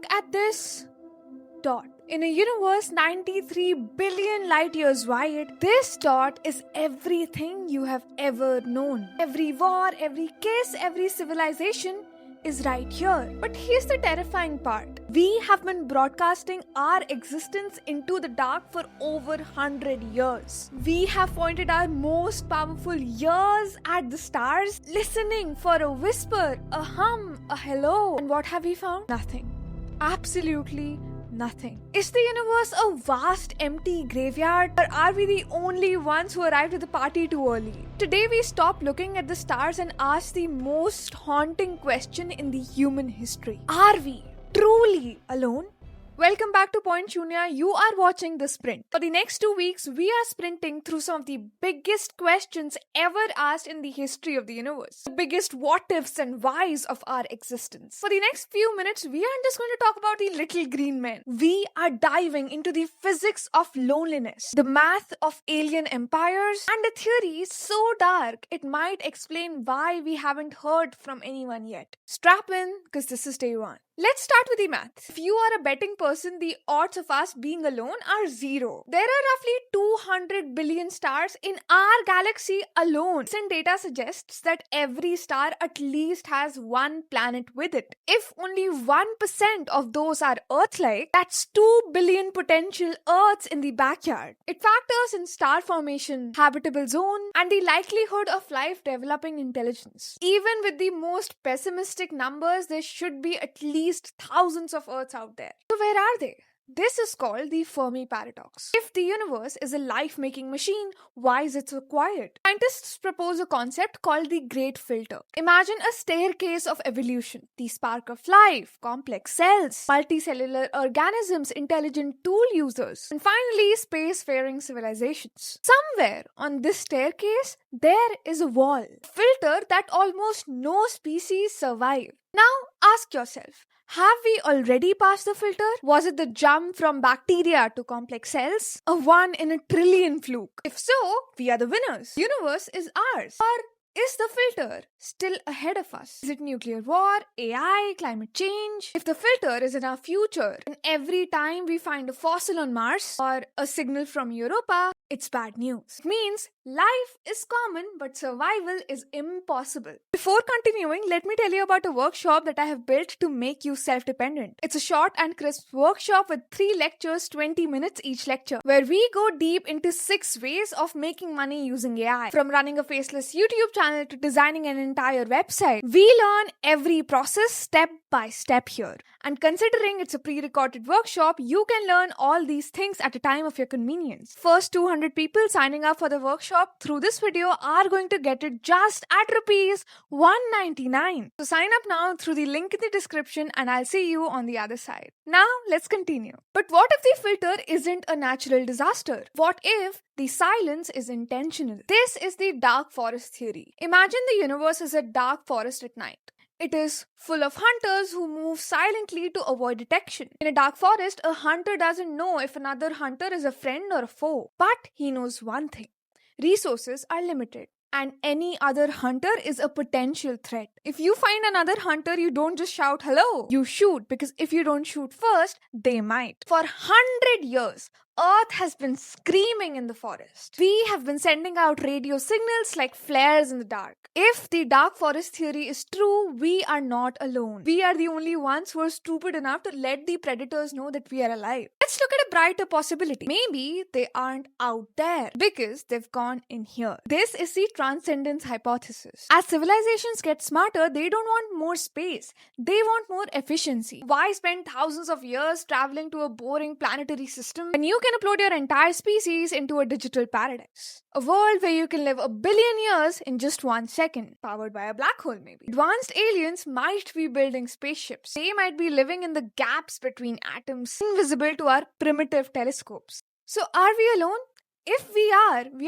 Look at this dot. In a universe 93 billion light years wide, this dot is everything you have ever known. Every war, every kiss, every civilization is right here. But here's the terrifying part. We have been broadcasting our existence into the dark for over 100 years. We have pointed our most powerful ears at the stars, listening for a whisper, a hum, a hello. And what have we found? Nothing. Absolutely nothing. Is the universe a vast empty graveyard, or are we the only ones who arrived at the party too early? Today we stop looking at the stars and ask the most haunting question in the human history. Are we truly alone? Welcome back to Point Shunya. You are watching The Sprint. For the next 2 weeks, we are sprinting through some of the biggest questions ever asked in the history of the universe. The biggest what-ifs and whys of our existence. For the next few minutes, we aren't just going to talk about the little green men. We are diving into the physics of loneliness, the math of alien empires, and a theory so dark it might explain why we haven't heard from anyone yet. Strap in, because this is day one. Let's start with the math. If you are a betting person, the odds of us being alone are 0. There are roughly 200 billion stars in our galaxy alone. Recent data suggests that every star at least has one planet with it. If only 1% of those are Earth-like, that's 2 billion potential Earths in the backyard. It factors in star formation, habitable zone, and the likelihood of life developing intelligence. Even with the most pessimistic numbers, there should be at least thousands of Earths out there. So where are they? This is called the Fermi paradox. If the universe is a life-making machine, why is it so quiet? Scientists propose a concept called the Great Filter. Imagine a staircase of evolution, the spark of life, complex cells, multicellular organisms, intelligent tool users, and finally spacefaring civilizations. Somewhere on this staircase, there is a wall, a filter that almost no species survive. Now ask yourself, have we already passed the filter? Was it the jump from bacteria to complex cells? A 1 in a trillion fluke? If so, we are the winners. The universe is ours. Or is the filter still ahead of us? Is it nuclear war, AI, climate change? If the filter is in our future, and every time we find a fossil on Mars or a signal from Europa, it's bad news. It means life is common, but survival is impossible. Before continuing, let me tell you about a workshop that I have built to make you self-dependent. It's a short and crisp workshop with 3 lectures, 20 minutes each lecture, where we go deep into 6 ways of making money using AI. From running a faceless YouTube channel to designing an entire website, we learn every process step by step here. And considering it's a pre-recorded workshop, you can learn all these things at a time of your convenience. First 200 people signing up for the workshop through this video are going to get it just at rupees 199. So sign up now through the link in the description and I'll see you on the other side. Now let's continue. But what if the filter isn't a natural disaster? What if the silence is intentional? This is the dark forest theory. Imagine the universe is a dark forest at night. It is full of hunters who move silently to avoid detection. In a dark forest, a hunter doesn't know if another hunter is a friend or a foe. But he knows one thing. Resources are limited. And any other hunter is a potential threat. If you find another hunter, you don't just shout hello. You shoot, because if you don't shoot first, they might. For 100 years, Earth has been screaming in the forest. We have been sending out radio signals like flares in the dark. If the dark forest theory is true, we are not alone. We are the only ones who are stupid enough to let the predators know that we are alive. Let's look at a brighter possibility. Maybe they aren't out there because they've gone in here. This is the transcendence hypothesis. As civilizations get smarter, they don't want more space. They want more efficiency. Why spend thousands of years traveling to a boring planetary system when you can upload your entire species into a digital paradise? A world where you can live 1 billion years in just 1 second, powered by a black hole maybe. Advanced aliens might be building spaceships. They might be living in the gaps between atoms, invisible to our primitive telescopes. So are we alone? If we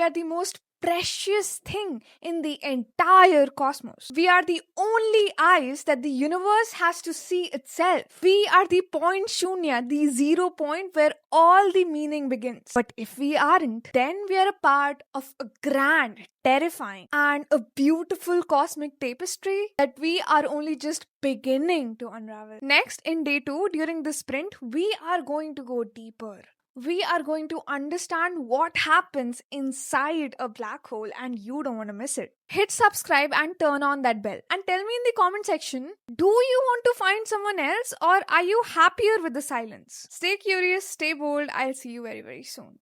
are the most precious thing in the entire cosmos. We are the only eyes that the universe has to see itself. We are the point shunya, the 0 point where all the meaning begins. But if we aren't, then we are a part of a grand, terrifying, and a beautiful cosmic tapestry that we are only just beginning to unravel. Next, in day 2, during the sprint, we are going to go deeper. We are going to understand what happens inside a black hole, and you don't want to miss it. Hit subscribe and turn on that bell. And tell me in the comment section, do you want to find someone else, or are you happier with the silence? Stay curious, stay bold. I'll see you very, very soon.